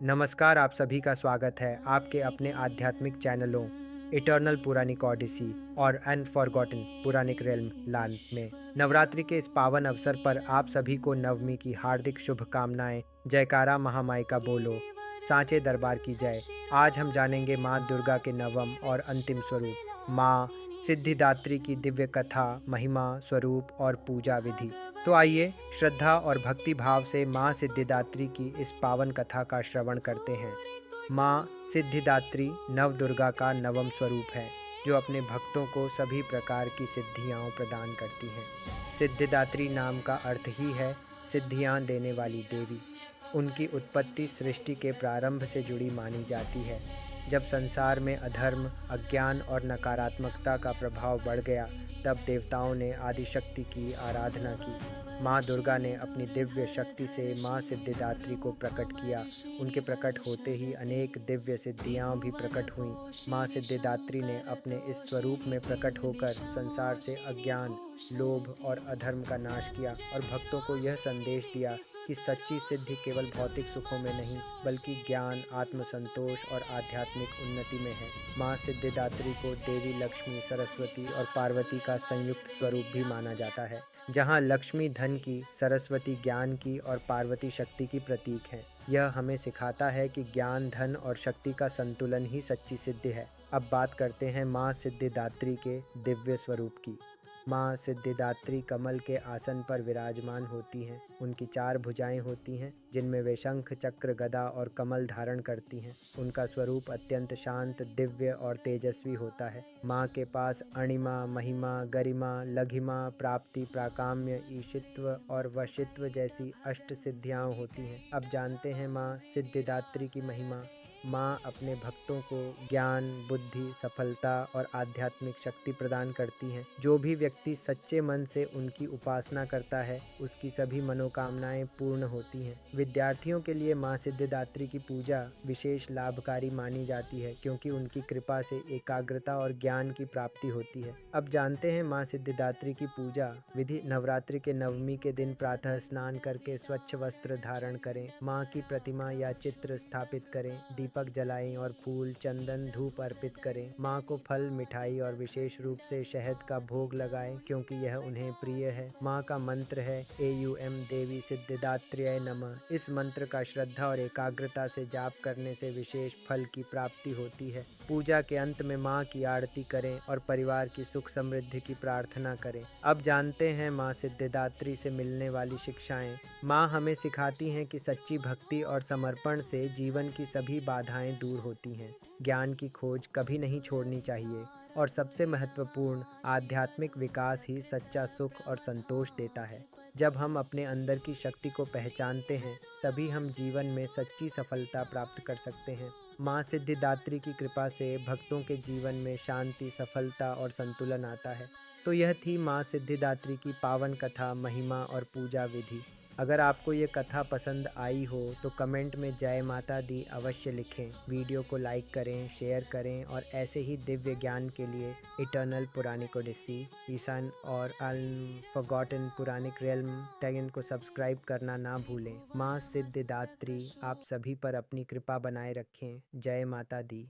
नमस्कार, आप सभी का स्वागत है आपके अपने आध्यात्मिक चैनलों इटर्नल पुरानिक ओडिसी और अनफॉरगॉटन पुरानिक रेल्म लान में। नवरात्रि के इस पावन अवसर पर आप सभी को नवमी की हार्दिक शुभकामनाएं। जयकारा महामाई का बोलो, सांचे दरबार की जय। आज हम जानेंगे माँ दुर्गा के नवम और अंतिम स्वरूप माँ सिद्धिदात्री की दिव्य कथा, महिमा, स्वरूप और पूजा विधि। तो आइए श्रद्धा और भक्ति भाव से माँ सिद्धिदात्री की इस पावन कथा का श्रवण करते हैं। माँ सिद्धिदात्री नव दुर्गा का नवम स्वरूप है, जो अपने भक्तों को सभी प्रकार की सिद्धियाँ प्रदान करती हैं। सिद्धिदात्री नाम का अर्थ ही है सिद्धियाँ देने वाली देवी। उनकी उत्पत्ति सृष्टि के प्रारंभ से जुड़ी मानी जाती है। जब संसार में अधर्म, अज्ञान और नकारात्मकता का प्रभाव बढ़ गया, तब देवताओं ने आदिशक्ति की आराधना की। माँ दुर्गा ने अपनी दिव्य शक्ति से माँ सिद्धिदात्री को प्रकट किया। उनके प्रकट होते ही अनेक दिव्य सिद्धियाँ भी प्रकट हुईं। माँ सिद्धिदात्री ने अपने इस स्वरूप में प्रकट होकर संसार से अज्ञान, लोभ और अधर्म का नाश किया और भक्तों को यह संदेश दिया कि सच्ची सिद्धि केवल भौतिक सुखों में नहीं, बल्कि ज्ञान, आत्मसंतोष और आध्यात्मिक उन्नति में है। माँ सिद्धिदात्री को देवी लक्ष्मी, सरस्वती और पार्वती का संयुक्त स्वरूप भी माना जाता है, जहाँ लक्ष्मी धन की, सरस्वती ज्ञान की और पार्वती शक्ति की प्रतीक है। यह हमें सिखाता है कि ज्ञान, धन और शक्ति का संतुलन ही सच्ची सिद्धि है। अब बात करते हैं माँ सिद्धिदात्री के दिव्य स्वरूप की। माँ सिद्धिदात्री कमल के आसन पर विराजमान होती हैं। उनकी 4 भुजाएं होती हैं, जिनमें वे शंख, चक्र, गदा और कमल धारण करती हैं। उनका स्वरूप अत्यंत शांत, दिव्य और तेजस्वी होता है। माँ के पास अणिमा, महिमा, गरिमा, लघिमा, प्राप्ति, प्राकाम्य, ईशित्व और वशित्व जैसी अष्ट सिद्धियाँ होती हैं। अब जानते हैं माँ सिद्धिदात्री की महिमा। माँ अपने भक्तों को ज्ञान, बुद्धि, सफलता और आध्यात्मिक शक्ति प्रदान करती हैं। जो भी व्यक्ति सच्चे मन से उनकी उपासना करता है, उसकी सभी मनोकामनाएं पूर्ण होती हैं। विद्यार्थियों के लिए माँ सिद्धिदात्री की पूजा विशेष लाभकारी मानी जाती है, क्योंकि उनकी कृपा से एकाग्रता और ज्ञान की प्राप्ति होती है। अब जानते हैं माँ सिद्धिदात्री की पूजा विधि। नवरात्रि के नवमी के दिन प्रातः स्नान करके स्वच्छ वस्त्र धारण करें, माँ की प्रतिमा या चित्र स्थापित करें, दीपक जलाएं और फूल, चंदन, धूप अर्पित करें। माँ को फल, मिठाई और विशेष रूप से शहद का भोग लगाएं, क्योंकि यह उन्हें प्रिय है। माँ का मंत्र है एयूएम देवी सिद्धिदात्र्यै नमः। इस मंत्र का श्रद्धा और एकाग्रता से जाप करने से विशेष फल की प्राप्ति होती है। पूजा के अंत में माँ की आरती करें और परिवार की सुख समृद्धि की प्रार्थना करें। अब जानते हैं माँ सिद्धिदात्री से मिलने वाली शिक्षाएं। माँ हमें सिखाती हैं कि सच्ची भक्ति और समर्पण से जीवन की सभी बाधाएं दूर होती हैं। ज्ञान की खोज कभी नहीं छोड़नी चाहिए और सबसे महत्वपूर्ण, आध्यात्मिक विकास ही सच्चा सुख और संतोष देता है। जब हम अपने अंदर की शक्ति को पहचानते हैं, तभी हम जीवन में सच्ची सफलता प्राप्त कर सकते हैं। माँ सिद्धिदात्री की कृपा से भक्तों के जीवन में शांति, सफलता और संतुलन आता है। तो यह थी माँ सिद्धिदात्री की पावन कथा, महिमा और पूजा विधि। अगर आपको ये कथा पसंद आई हो तो कमेंट में जय माता दी अवश्य लिखें। वीडियो को लाइक करें, शेयर करें और ऐसे ही दिव्य ज्ञान के लिए इटर्नल पुरानिक ओडिसी, ईशान और अनफॉरगॉटन पुरानिक रेल्म टैगन को सब्सक्राइब करना ना भूलें। माँ सिद्धिदात्री आप सभी पर अपनी कृपा बनाए रखें। जय माता दी।